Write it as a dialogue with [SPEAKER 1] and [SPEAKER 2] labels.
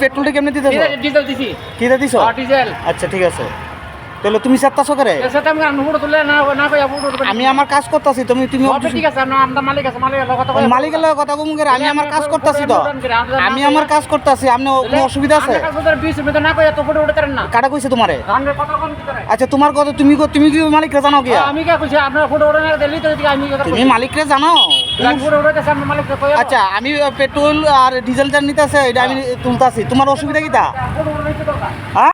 [SPEAKER 1] পেট্রোলটা কেমনে দিতেছ?
[SPEAKER 2] ডিজেল দিছি।
[SPEAKER 1] কিটা দিছো?
[SPEAKER 2] ডিজেল।
[SPEAKER 1] আচ্ছা ঠিক আছে। তাহলে তুমি চারটাছো করে? আমি আমার কাজ করতেছি, তুমি তুমি
[SPEAKER 2] ঠিক আছে, আমরা মালিক আছে,
[SPEAKER 1] মালিকের লগে কথা কম করে। আমি আমার কাজ করতেছি তো, আমি আমার কাজ করতেছি। আপনি কোনো অসুবিধা আছে? কাটা কইছে তোমারে? আচ্ছা তোমার কথা তুমি তুমি কি মালিকরে জানো কি?
[SPEAKER 2] আমি কে কইছি আপনার ফটো ওঠানোর দিলি তো আমি
[SPEAKER 1] তুমি মালিকরে জানো?
[SPEAKER 2] ফটো ওঠাইতেছে আমি মালিককে কই।
[SPEAKER 1] আচ্ছা আমি পেট্রোল আর ডিজেল যা নিতেছে এটা আমি তুলতাছি, তোমার অসুবিধা কিটা?
[SPEAKER 2] ফটো ওঠাইতে দরকার।
[SPEAKER 1] হ্যাঁ